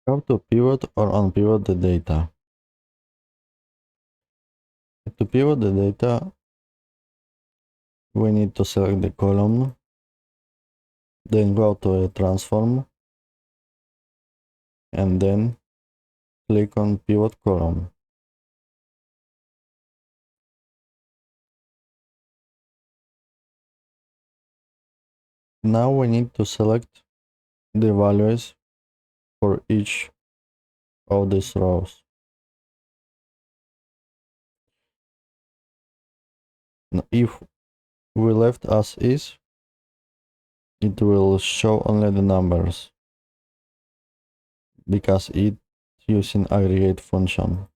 How to pivot or unpivot the data. To pivot the data, we need to select the column, then go to a transform, and then click on pivot column. Now we need to select the values for each of these rows. Now, if we left as is, it will show only the numbers because it's using aggregate function.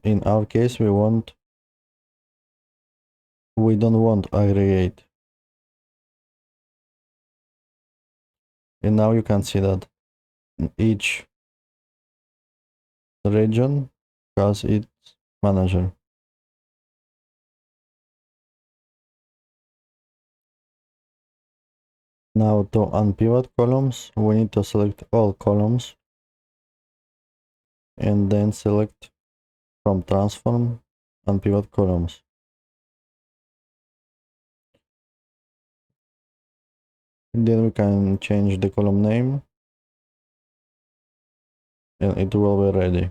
In our case, we don't want aggregate. And now you can see that each region has its manager. Now to unpivot columns, we need to select all columns and then select from transform unpivot columns. And then we can change the column name and it will be ready.